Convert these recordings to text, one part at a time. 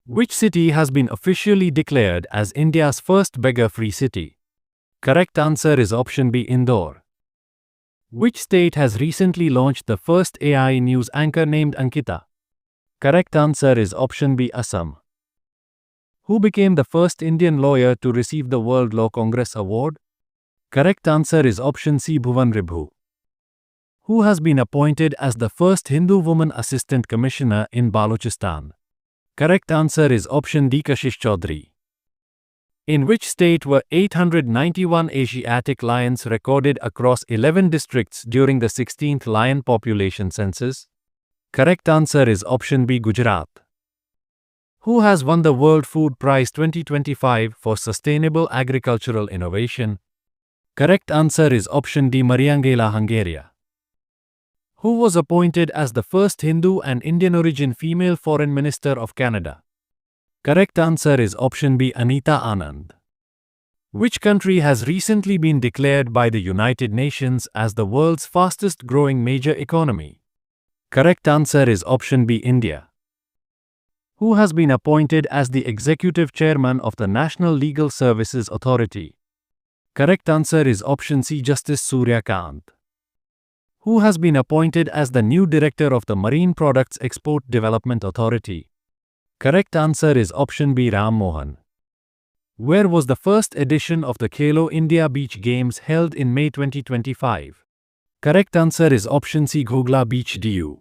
Which city has been officially declared as India's first beggar-free city? Correct answer is option B, Indore. Which state has recently launched the first AI news anchor named Ankita? Correct answer is option B, Assam. Who became the first Indian lawyer to receive the World Law Congress Award? Correct answer is option C, Bhuvan Ribhu. Who has been appointed as the first Hindu woman assistant commissioner in Balochistan? Correct answer is option D, Kashish Chaudhary. In which state were 891 Asiatic lions recorded across 11 districts during the 16th lion population census? Correct answer is option B, Gujarat. Who has won the World Food Prize 2025 for Sustainable Agricultural Innovation? Correct answer is option D, Mariangela Hungaria. Who was appointed as the first Hindu and Indian origin female Foreign Minister of Canada? Correct answer is option B, Anita Anand. Which country has recently been declared by the United Nations as the world's fastest growing major economy? Correct answer is option B, India. Who has been appointed as the executive chairman of the National Legal Services Authority? Correct answer is option C, Justice Surya Kant. Who has been appointed as the new director of the Marine Products Export Development Authority? Correct answer is option B, Ram Mohan. Where was the first edition of the Khelo India Beach Games held in May 2025? Correct answer is option C, Ghogla Beach, DU.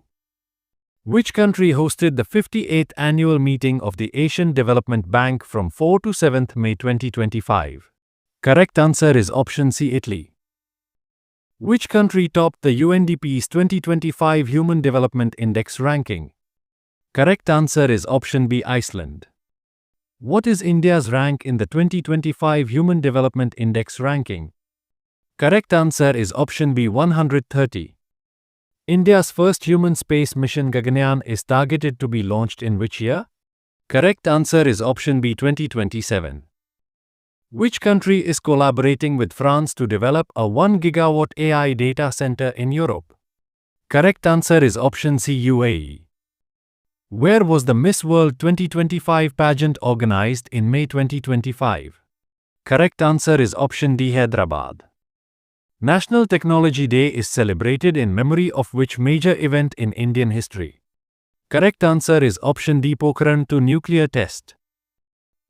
Which country hosted the 58th annual meeting of the Asian Development Bank from 4 to 7 May 2025? Correct answer is option C, Italy. Which country topped the UNDP's 2025 Human Development Index ranking? Correct answer is option B, Iceland. What is India's rank in the 2025 Human Development Index ranking? Correct answer is option B, 130. India's first human space mission Gaganyaan is targeted to be launched in which year? Correct answer is option B, 2027. Which country is collaborating with France to develop a 1 gigawatt AI data center in Europe? Correct answer is option C, UAE. Where was the Miss World 2025 pageant organized in May 2025? Correct answer is option D, Hyderabad. National Technology Day is celebrated in memory of which major event in Indian history? Correct answer is option D, Pokhran 2 nuclear test.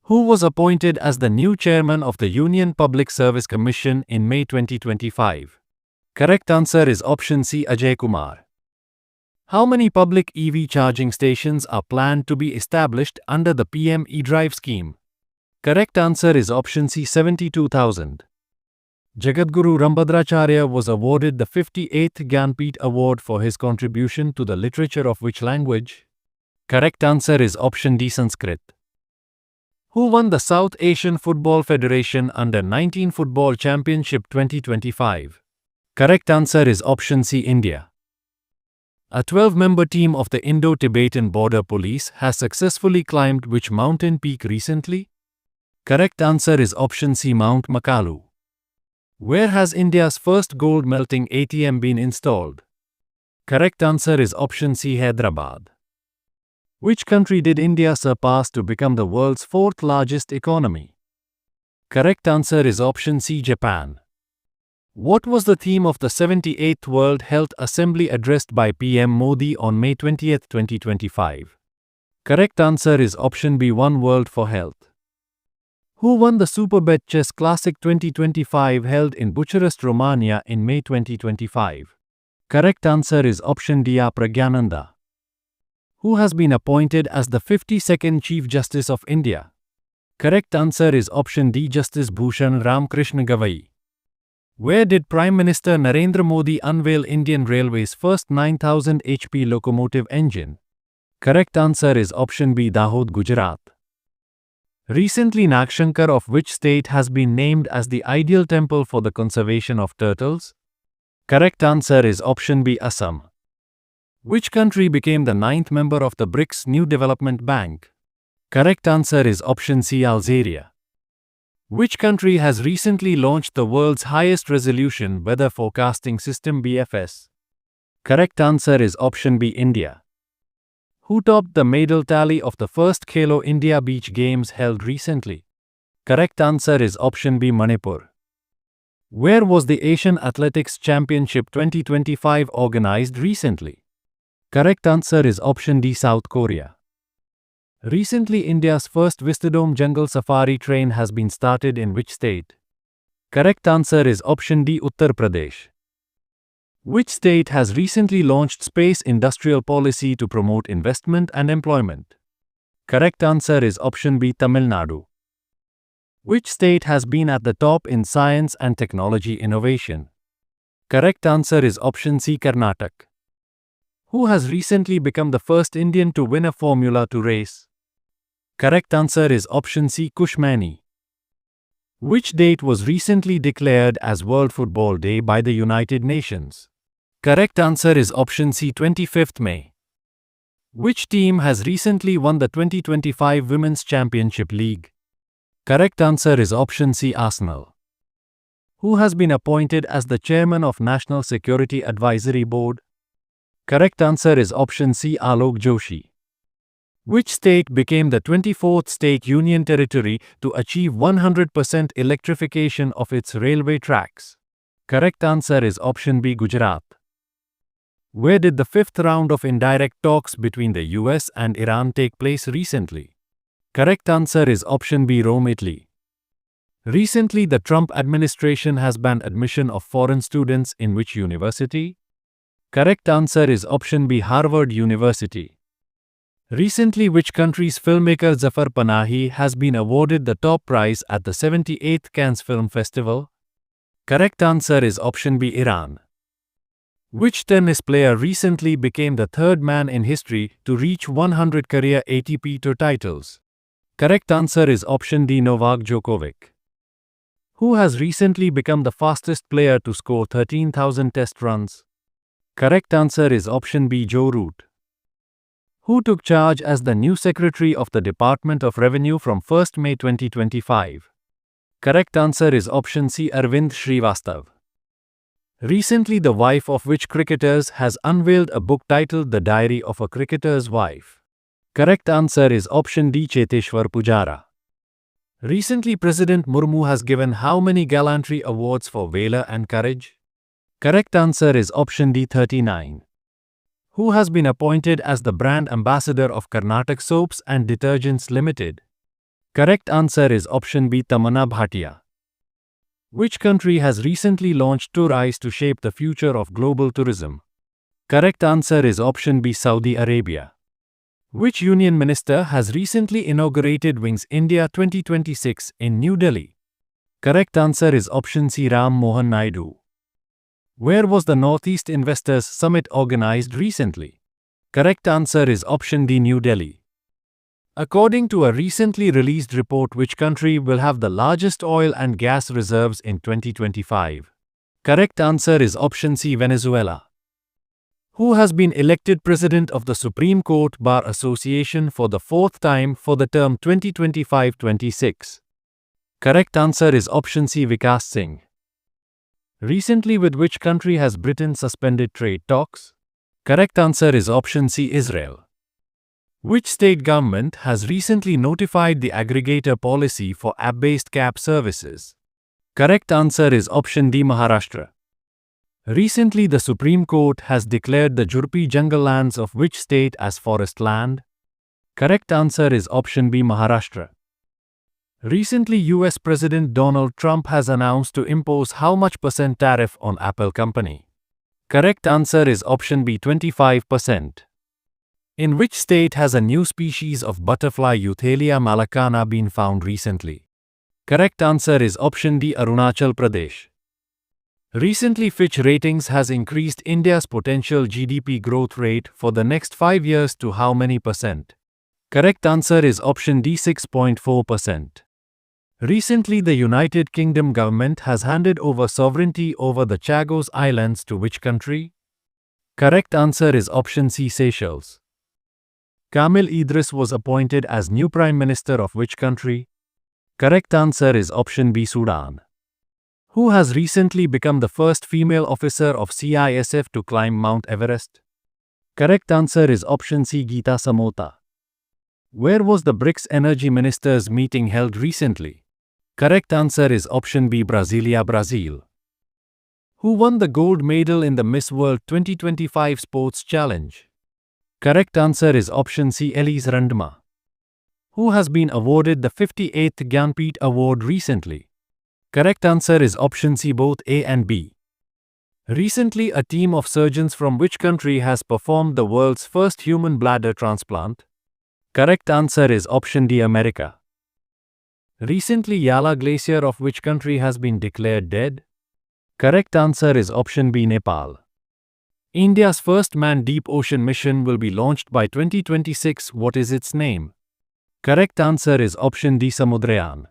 Who was appointed as the new chairman of the Union Public Service Commission in May 2025? Correct answer is option C, Ajay Kumar. How many public EV charging stations are planned to be established under the PM eDrive scheme? Correct answer is option C, 72,000. Jagadguru Rambhadracharya was awarded the 58th Gyanpith Award for his contribution to the literature of which language? Correct answer is option D, Sanskrit. Who won the South Asian Football Federation Under-19 Football Championship 2025? Correct answer is option C, India. A 12-member team of the Indo-Tibetan Border Police has successfully climbed which mountain peak recently? Correct answer is option C, Mount Makalu. Where has India's first gold melting ATM been installed? Correct answer is option C, Hyderabad. Which country did India surpass to become the world's fourth largest economy? Correct answer is option C, Japan. What was the theme of the 78th World Health Assembly addressed by PM Modi on May 20, 2025? Correct answer is option B, One World for Health. Who won the Superbet Chess Classic 2025 held in Bucharest, Romania in May 2025? Correct answer is option D, Pragyananda. Who has been appointed as the 52nd Chief Justice of India? Correct answer is option D, Justice Bhushan Ramkrishna Gavai. Where did Prime Minister Narendra Modi unveil Indian Railways' first 9000 HP locomotive engine? Correct answer is option B, Dahod, Gujarat. Recently, Nagshankar of which state has been named as the ideal temple for the conservation of turtles? Correct answer is option B, Assam. Which country became the 9th member of the BRICS New Development Bank? Correct answer is option C, Algeria. Which country has recently launched the world's highest resolution weather forecasting system BFS? Correct answer is option B, India. Who topped the medal tally of the first Khelo India Beach Games held recently? Correct answer is option B, Manipur. Where was the Asian Athletics Championship 2025 organized recently? Correct answer is option D, South Korea. Recently, India's first Vistadome jungle safari train has been started in which state? Correct answer is option D, Uttar Pradesh. Which state has recently launched space industrial policy to promote investment and employment? Correct answer is option B, Tamil Nadu. Which state has been at the top in science and technology innovation? Correct answer is option C, Karnataka. Who has recently become the first Indian to win a Formula 2 race? Correct answer is option C, Kushmani. Which date was recently declared as World Football Day by the United Nations? Correct answer is option C, 25th May. Which team has recently won the 2025 Women's Championship League? Correct answer is option C, Arsenal. Who has been appointed as the chairman of National Security Advisory Board? Correct answer is option C, Alok Joshi. Which state became the 24th state union territory to achieve 100% electrification of its railway tracks? Correct answer is option B, Gujarat. Where did the fifth round of indirect talks between the US and Iran take place recently? Correct answer is option B, Rome, Italy. Recently, the Trump administration has banned admission of foreign students in which university? Correct answer is option B, Harvard University. Recently, which country's filmmaker Zafar Panahi has been awarded the top prize at the 78th Cannes Film Festival? Correct answer is option B, Iran. Which tennis player recently became the third man in history to reach 100 career ATP Tour titles? Correct answer is option D, Novak Djokovic. Who has recently become the fastest player to score 13,000 test runs? Correct answer is option B, Joe Root. Who took charge as the new Secretary of the Department of Revenue from 1st May 2025? Correct answer is option C, Arvind Srivastav. Recently, the wife of which cricketers has unveiled a book titled The Diary of a Cricketer's Wife? Correct answer is option D, Cheteshwar Pujara. Recently, President Murmu has given how many gallantry awards for valor and courage? Correct answer is option D, 39. Who has been appointed as the brand ambassador of Karnataka Soaps and Detergents Limited? Correct answer is option B, Tamanna Bhatia. Which country has recently launched Tour Eyes to shape the future of global tourism? Correct answer is option B, Saudi Arabia. Which union minister has recently inaugurated Wings India 2026 in New Delhi? Correct answer is option C, Ram Mohan Naidu. Where was the Northeast Investors Summit organized recently? Correct answer is option D, New Delhi. According to a recently released report, which country will have the largest oil and gas reserves in 2025? Correct answer is option C, Venezuela. Who has been elected President of the Supreme Court Bar Association for the fourth time for the term 2025-26? Correct answer is option C, Vikas Singh. Recently, with which country has Britain suspended trade talks? Correct answer is option C, Israel. Which state government has recently notified the aggregator policy for app-based cab services? Correct answer is option D, Maharashtra. Recently, the Supreme Court has declared the Jurpi jungle lands of which state as forest land? Correct answer is option B, Maharashtra. Recently, US President Donald Trump has announced to impose how much % tariff on Apple company? Correct answer is option B, 25%. In which state has a new species of butterfly Euthelia malacana been found recently? Correct answer is option D, Arunachal Pradesh. Recently, Fitch Ratings has increased India's potential GDP growth rate for the next 5 years to how many %? Correct answer is option D, 6.4%. Recently, the United Kingdom government has handed over sovereignty over the Chagos Islands to which country? Correct answer is option C, Seychelles. Kamil Idris was appointed as new Prime Minister of which country? Correct answer is option B, Sudan. Who has recently become the first female officer of CISF to climb Mount Everest? Correct answer is option C, Geeta Samota. Where was the BRICS Energy Ministers meeting held recently? Correct answer is option B, Brasilia, Brazil. Who won the gold medal in the Miss World 2025 Sports Challenge? Correct answer is option C, Elise Randma. Who has been awarded the 58th Gyanpith Award recently? Correct answer is option C, both A and B. Recently, a team of surgeons from which country has performed the world's first human bladder transplant? Correct answer is option D, America. Recently, Yala Glacier of which country has been declared dead? Correct answer is option B, Nepal. India's first manned deep ocean mission will be launched by 2026. What is its name? Correct answer is option D, Samudrayan.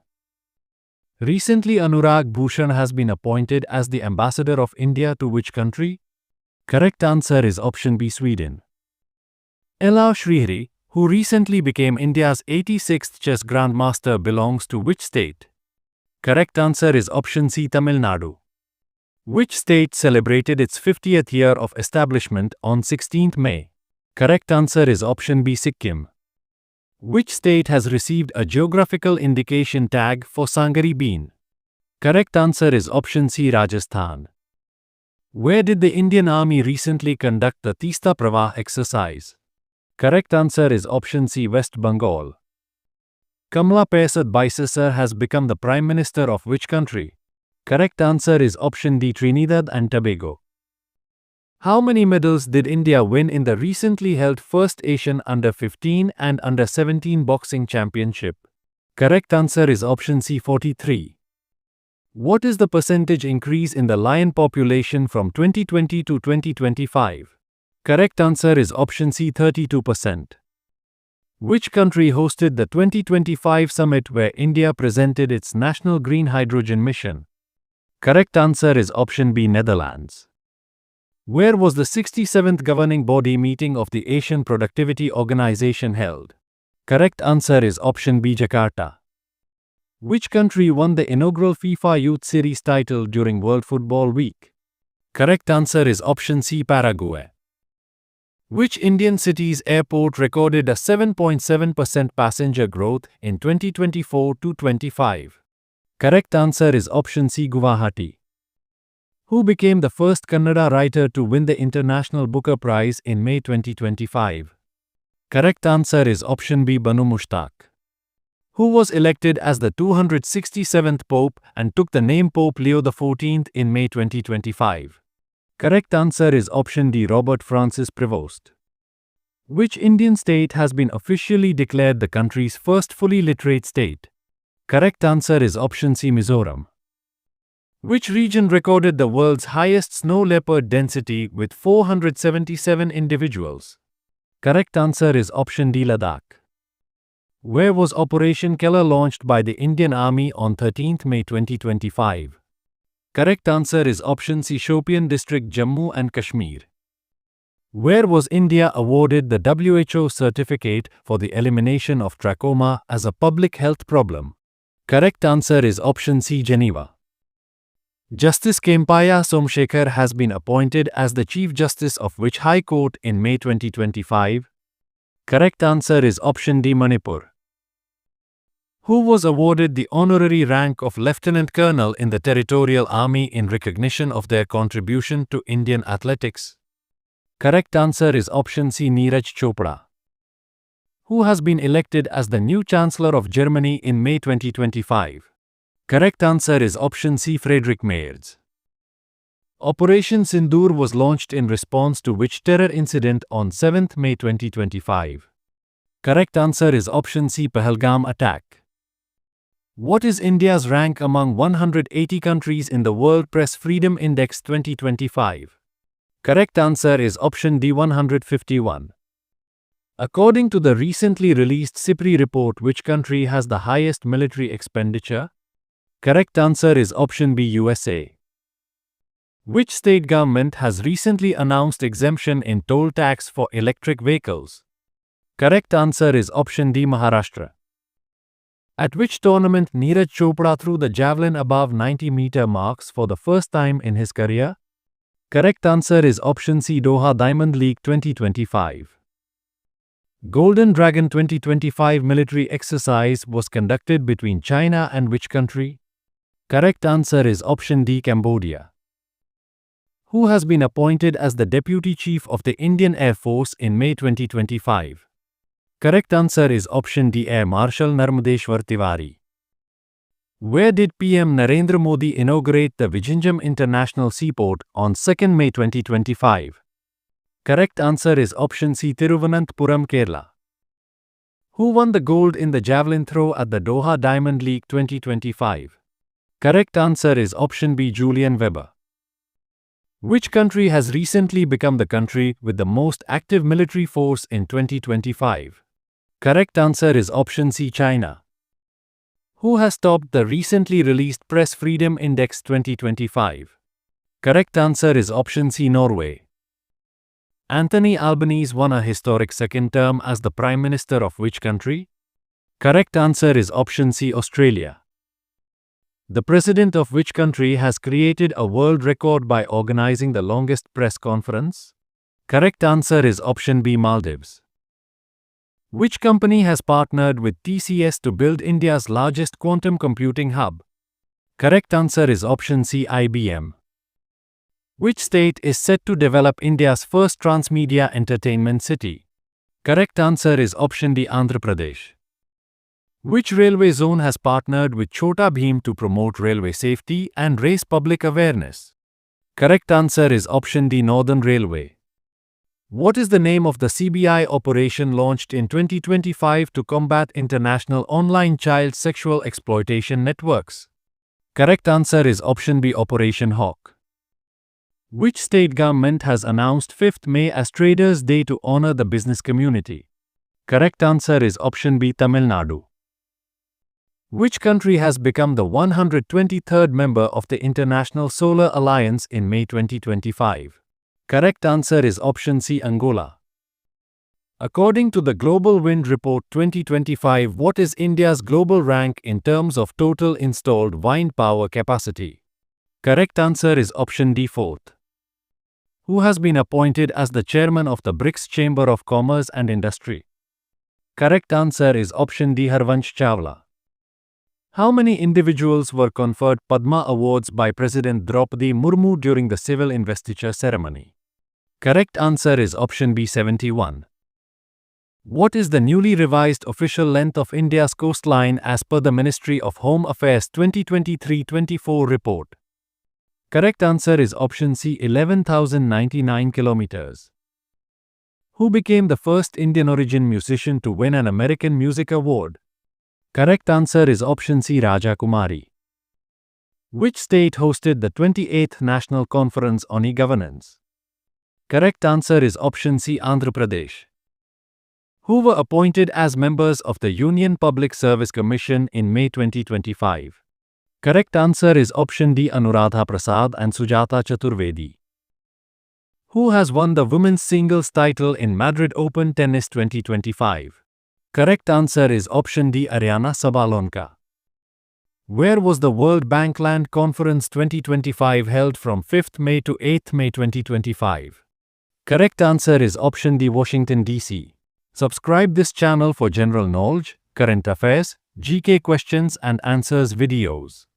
Recently, Anurag Bhushan has been appointed as the ambassador of India to which country? Correct answer is option B, Sweden. Ella Srihari, who recently became India's 86th chess grandmaster, belongs to which state? Correct answer is option C, Tamil Nadu. Which state celebrated its 50th year of establishment on 16th May? Correct answer is option B, Sikkim. Which state has received a geographical indication tag for Sangari bean? Correct answer is option C, Rajasthan. Where did the Indian Army recently conduct the Teesta Pravah exercise? Correct answer is option C, West Bengal. Kamala Persad Bisesar has become the Prime Minister of which country? Correct answer is option D, Trinidad and Tobago. How many medals did India win in the recently held first Asian Under-15 and Under-17 boxing championship? Correct answer is option C, 43. What is the percentage increase in the lion population from 2020 to 2025? Correct answer is option C, 32%. Which country hosted the 2025 summit where India presented its national green hydrogen mission? Correct answer is option B, Netherlands. Where was the 67th governing body meeting of the Asian Productivity Organization held? Correct answer is option B, Jakarta. Which country won the inaugural FIFA Youth Series title during World Football Week? Correct answer is option C, Paraguay. Which Indian city's airport recorded a 7.7% passenger growth in 2024-25? Correct answer is option C, Guwahati. Who became the first Kannada writer to win the International Booker Prize in May 2025? Correct answer is option B, Banu Mushtaq. Who was elected as the 267th Pope and took the name Pope Leo XIV in May 2025? Correct answer is option D, Robert Francis Prevost. Which Indian state has been officially declared the country's first fully literate state? Correct answer is option C, Mizoram. Which region recorded the world's highest snow leopard density with 477 individuals? Correct answer is option D, Ladakh. Where was Operation Keller launched by the Indian Army on 13th May 2025? Correct answer is option C, Shopian District, Jammu and Kashmir. Where was India awarded the WHO certificate for the elimination of trachoma as a public health problem? Correct answer is option C, Geneva. Justice Kempaiah Somshekhar has been appointed as the Chief Justice of which High Court in May 2025? Correct answer is option D, Manipur. Who was awarded the honorary rank of Lieutenant Colonel in the Territorial Army in recognition of their contribution to Indian athletics? Correct answer is option C, Neeraj Chopra. Who has been elected as the new Chancellor of Germany in May 2025? Correct answer is option C, Friedrich Merz. Operation Sindoor was launched in response to which terror incident on 7th May 2025? Correct answer is option C, Pahalgam attack. What is India's rank among 180 countries in the World Press Freedom Index 2025? Correct answer is option D, 151. According to the recently released SIPRI report, which country has the highest military expenditure? Correct answer is option B, USA. Which state government has recently announced exemption in toll tax for electric vehicles? Correct answer is option D, Maharashtra. At which tournament Neeraj Chopra threw the javelin above 90-meter marks for the first time in his career? Correct answer is option C, Doha Diamond League 2025. Golden Dragon 2025 military exercise was conducted between China and which country? Correct answer is option D, Cambodia. Who has been appointed as the Deputy Chief of the Indian Air Force in May 2025? Correct answer is option D, Air Marshal Narmadeshwar Tiwari. Where did PM Narendra Modi inaugurate the Vizhinjam International Seaport on 2nd May 2025? Correct answer is option C, Thiruvananthapuram, Kerala. Who won the gold in the javelin throw at the Doha Diamond League 2025? Correct answer is option B, Julian Weber. Which country has recently become the country with the most active military force in 2025? Correct answer is option C, China. Who has topped the recently released Press Freedom Index 2025? Correct answer is option C, Norway. Anthony Albanese won a historic second term as the Prime Minister of which country? Correct answer is option C, Australia. The President of which country has created a world record by organizing the longest press conference? Correct answer is option B, Maldives. Which company has partnered with TCS to build India's largest quantum computing hub? Correct answer is option C, IBM. Which state is set to develop India's first transmedia entertainment city? Correct answer is option D, Andhra Pradesh. Which railway zone has partnered with Chhota Bheem to promote railway safety and raise public awareness? Correct answer is option D, Northern Railway. What is the name of the CBI operation launched in 2025 to combat international online child sexual exploitation networks? Correct answer is option B, Operation Hawk. Which state government has announced 5th May as Traders' Day to honor the business community? Correct answer is option B, Tamil Nadu. Which country has become the 123rd member of the International Solar Alliance in May 2025? Correct answer is option C, Angola. According to the Global Wind Report 2025, what is India's global rank in terms of total installed wind power capacity? Correct answer is option D, 4th. Who has been appointed as the chairman of the BRICS Chamber of Commerce and Industry? Correct answer is option D, Harvansh Chawla. How many individuals were conferred Padma Awards by President Draupadi Murmu during the civil investiture ceremony? Correct answer is option B, 71. What is the newly revised official length of India's coastline as per the Ministry of Home Affairs 2023-24 report? Correct answer is option C, 11,099 kilometers. Who became the first Indian origin musician to win an American Music Award? Correct answer is option C, Raja Kumari. Which state hosted the 28th National Conference on E-Governance? Correct answer is option C, Andhra Pradesh. Who were appointed as members of the Union Public Service Commission in May 2025? Correct answer is option D, Anuradha Prasad and Sujata Chaturvedi. Who has won the women's singles title in Madrid Open Tennis 2025? Correct answer is option D, Ariana Sabalonka. Where was the World Bank Land Conference 2025 held from 5th May to 8th May 2025? Correct answer is option D, Washington, D.C. Subscribe this channel for general knowledge, current affairs, GK questions and answers videos.